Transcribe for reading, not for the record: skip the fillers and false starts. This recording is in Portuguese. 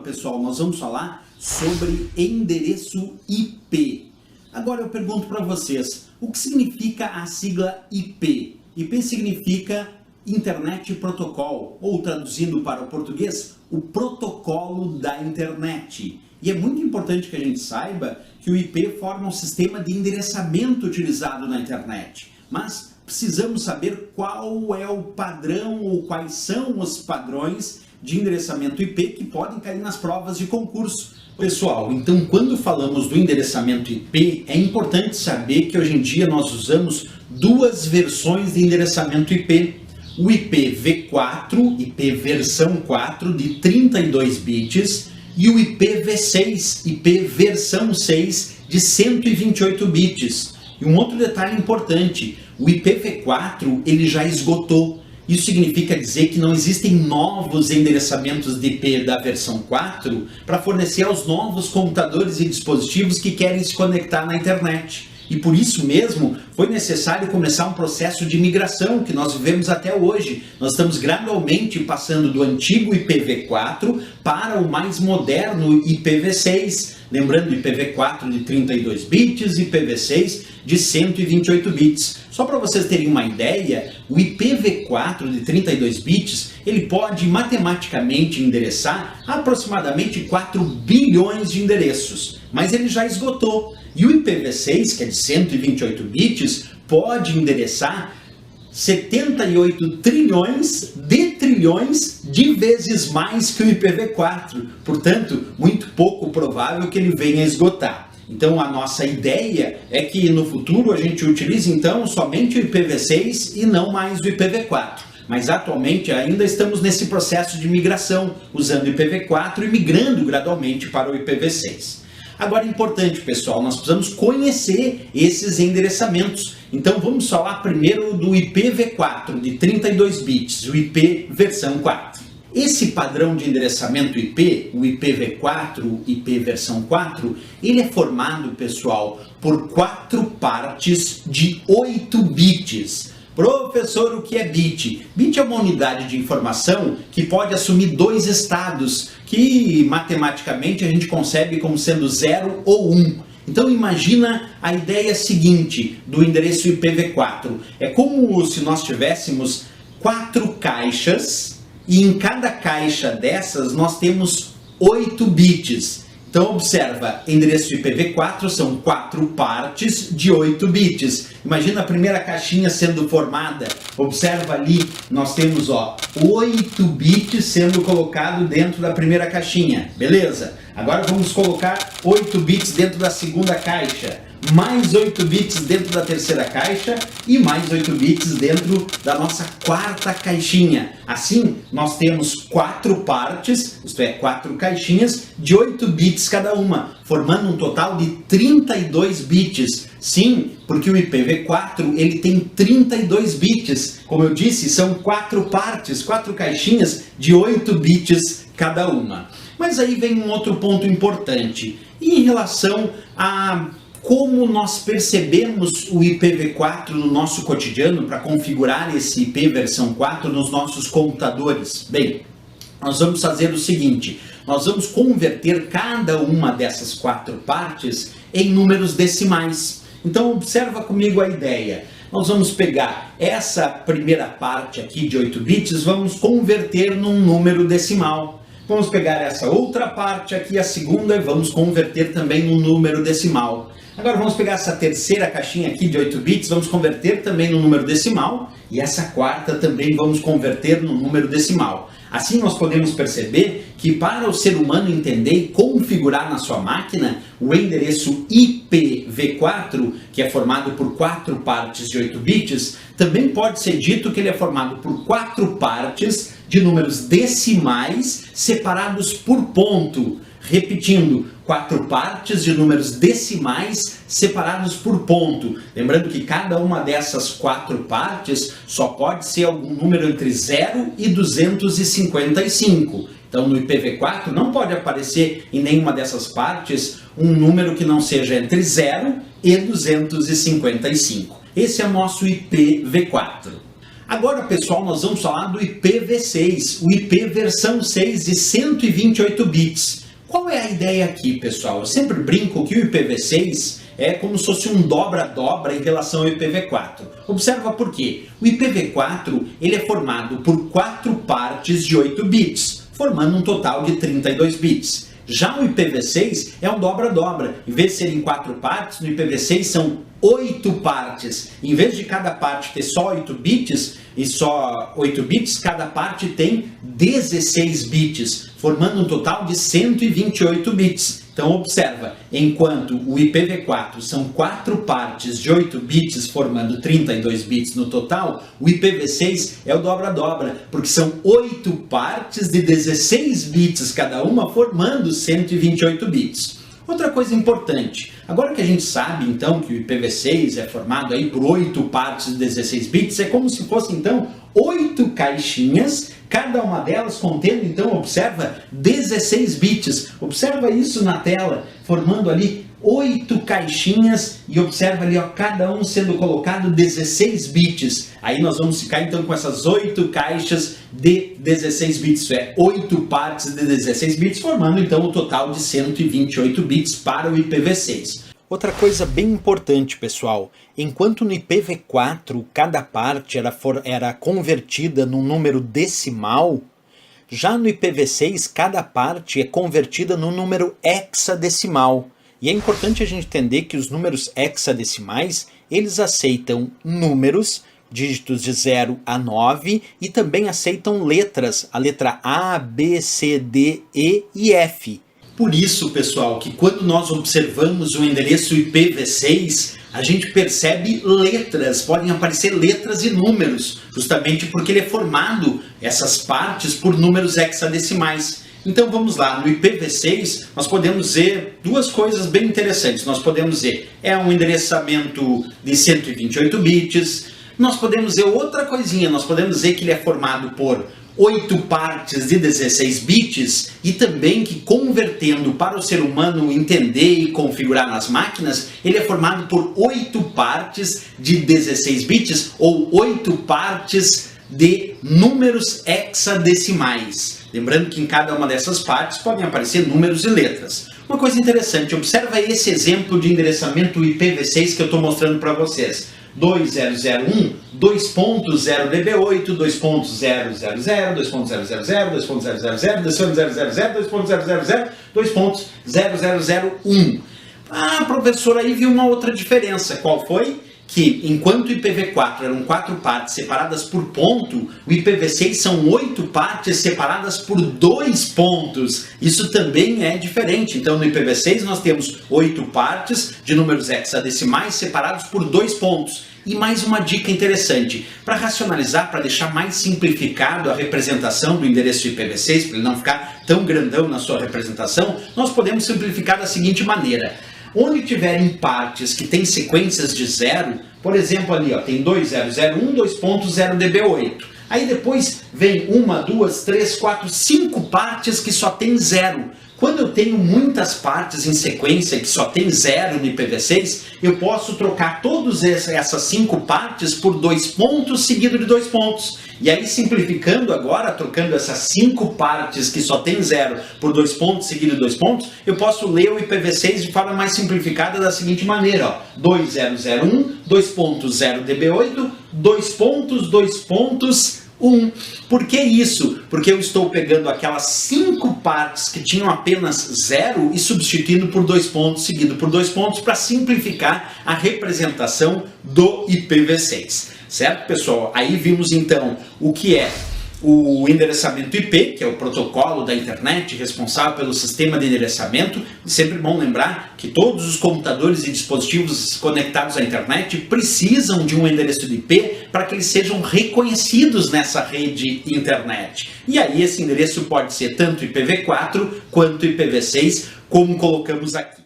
Pessoal, nós vamos falar sobre endereço IP. Agora eu pergunto para vocês, o que significa a sigla IP? IP significa Internet Protocol, ou traduzindo para o português, o protocolo da internet. E é muito importante que a gente saiba que o IP forma um sistema de endereçamento utilizado na internet. Mas precisamos saber qual é o padrão ou quais são os padrões de endereçamento IP que podem cair nas provas de concurso. Pessoal, então quando falamos do endereçamento IP, é importante saber que hoje em dia nós usamos duas versões de endereçamento IP. O IPv4, IP versão 4 de 32 bits, e o IPv6, IP versão 6 de 128 bits. E um outro detalhe importante, o IPv4 ele já esgotou. Isso significa dizer que não existem novos endereçamentos de IP da versão 4 para fornecer aos novos computadores e dispositivos que querem se conectar na internet. E por isso mesmo foi necessário começar um processo de migração que nós vivemos até hoje. Nós estamos gradualmente passando do antigo IPv4 para o mais moderno IPv6. Lembrando, IPv4 de 32 bits e IPv6 de 128 bits. Só para vocês terem uma ideia, o IPv4 de 32 bits, ele pode matematicamente endereçar aproximadamente 4 bilhões de endereços, mas ele já esgotou. E o IPv6, que é de 128 bits, pode endereçar 78 trilhões de vezes mais que o IPv4. Portanto, muito pouco provável que ele venha a esgotar. Então a nossa ideia é que no futuro a gente utilize então somente o IPv6 e não mais o IPv4. Mas atualmente ainda estamos nesse processo de migração, usando o IPv4 e migrando gradualmente para o IPv6. Agora, importante, pessoal, nós precisamos conhecer esses endereçamentos. Então, vamos falar primeiro do IPv4 de 32 bits, o IP versão 4. Esse padrão de endereçamento IP, o IPv4, IP versão 4, ele é formado, pessoal, por 4 partes de 8 bits. Professor, o que é bit? Bit é uma unidade de informação que pode assumir 2 estados, que matematicamente a gente concebe como sendo 0 ou 1. Então imagina a ideia seguinte do endereço IPv4. É como se nós tivéssemos 4 caixas e em cada caixa dessas nós temos 8 bits. Então observa, endereço IPv4 são 4 partes de 8 bits. Imagina a primeira caixinha sendo formada. Observa ali, nós temos 8 bits sendo colocado dentro da primeira caixinha. Beleza? Agora vamos colocar 8 bits dentro da segunda caixa. Mais 8 bits dentro da terceira caixa e mais 8 bits dentro da nossa quarta caixinha. Assim, nós temos 4 partes, isto é, 4 caixinhas de 8 bits cada uma, formando um total de 32 bits. Sim, porque o IPv4 ele tem 32 bits. Como eu disse, são 4 partes, 4 caixinhas de 8 bits cada uma. Mas aí vem um outro ponto importante. Em relação a como nós percebemos o IPv4 no nosso cotidiano para configurar esse IP versão 4 nos nossos computadores? Bem, nós vamos fazer o seguinte, nós vamos converter cada uma dessas 4 partes em números decimais. Então observa comigo a ideia. Nós vamos pegar essa primeira parte aqui de 8 bits, vamos converter num número decimal. Vamos pegar essa outra parte aqui, a segunda, e vamos converter também num número decimal. Agora vamos pegar essa terceira caixinha aqui de 8 bits, vamos converter também no número decimal, e essa quarta também vamos converter no número decimal. Assim nós podemos perceber que para o ser humano entender e configurar na sua máquina, o endereço IPv4, que é formado por 4 partes de 8 bits, também pode ser dito que ele é formado por 4 partes de números decimais separados por ponto. Repetindo, 4 partes de números decimais separados por ponto. Lembrando que cada uma dessas 4 partes só pode ser algum número entre 0 e 255. Então no IPv4 não pode aparecer em nenhuma dessas partes um número que não seja entre 0 e 255. Esse é o nosso IPv4. Agora, pessoal, nós vamos falar do IPv6, o IP versão 6 de 128 bits. Qual é a ideia aqui, pessoal? Eu sempre brinco que o IPv6 é como se fosse um dobra-dobra em relação ao IPv4. Observa por quê. O IPv4 ele é formado por 4 partes de 8 bits, formando um total de 32 bits. Já o IPv6 é um dobra-dobra. Em vez de serem 4 partes, no IPv6 são 8 partes. Em vez de cada parte ter só 8 bits, cada parte tem 16 bits, formando um total de 128 bits. Então observa, enquanto o IPv4 são 4 partes de 8 bits, formando 32 bits no total, o IPv6 é o dobra-dobra, porque são 8 partes de 16 bits cada uma, formando 128 bits. Outra coisa importante, agora que a gente sabe então que o IPv6 é formado aí por 8 partes de 16 bits, é como se fossem então 8 caixinhas, cada uma delas contendo então, observa, 16 bits. Observa isso na tela, formando ali 8 caixinhas e observa ali, ó, cada um sendo colocado 16 bits. Aí nós vamos ficar então com essas 8 caixas de 16 bits, isso é, 8 partes de 16 bits, formando então o total de 128 bits para o IPv6. Outra coisa bem importante, pessoal, enquanto no IPv4 cada parte era convertida num número decimal, já no IPv6 cada parte é convertida num número hexadecimal. E é importante a gente entender que os números hexadecimais, eles aceitam números, dígitos de 0 a 9, e também aceitam letras, a letra A, B, C, D, E e F. Por isso, pessoal, que quando nós observamos o endereço IPv6, a gente percebe letras, podem aparecer letras e números, justamente porque ele é formado, essas partes, por números hexadecimais. Então vamos lá, no IPv6 nós podemos dizer duas coisas bem interessantes. Nós podemos dizer, é um endereçamento de 128 bits, nós podemos dizer outra coisinha, nós podemos dizer que ele é formado por 8 partes de 16 bits e também que, convertendo para o ser humano entender e configurar nas máquinas, ele é formado por 8 partes de 16 bits ou 8 partes de números hexadecimais. Lembrando que em cada uma dessas partes podem aparecer números e letras. Uma coisa interessante, observa esse exemplo de endereçamento IPv6 que eu estou mostrando para vocês. 2001, 2.0db8, 2.000, 2.000, 2.000, 2.000, 2.000, 2.0001. Ah, professor, aí viu uma outra diferença. Qual foi? Que enquanto o IPv4 eram 4 partes separadas por ponto, o IPv6 são 8 partes separadas por 2 pontos. Isso também é diferente. Então no IPv6 nós temos 8 partes de números hexadecimais separados por 2 pontos. E mais uma dica interessante, para racionalizar, para deixar mais simplificado a representação do endereço IPv6, para ele não ficar tão grandão na sua representação, nós podemos simplificar da seguinte maneira. Onde tiverem partes que têm sequências de 0, por exemplo ali, ó, tem 2001, 2.0db8. Aí depois vem 1, 2, 3, 4, 5 partes que só tem 0. Quando eu tenho muitas partes em sequência que só tem 0 no IPv6, eu posso trocar todas essas 5 partes por 2 pontos seguido de 2 pontos. E aí, simplificando agora, trocando essas 5 partes que só tem 0 por 2 pontos seguido de 2 pontos, eu posso ler o IPv6 de forma mais simplificada da seguinte maneira, ó, 2001, 2.0db8, 2 pontos, 2 pontos, 1. Por que isso? Porque eu estou pegando aquelas 5 partes que tinham apenas 0 e substituindo por 2 pontos, seguido por 2 pontos, para simplificar a representação do IPv6. Certo, pessoal? Aí vimos então o que é o endereçamento IP, que é o protocolo da internet responsável pelo sistema de endereçamento. Sempre bom lembrar que todos os computadores e dispositivos conectados à internet precisam de um endereço de IP para que eles sejam reconhecidos nessa rede internet. E aí esse endereço pode ser tanto IPv4 quanto IPv6, como colocamos aqui.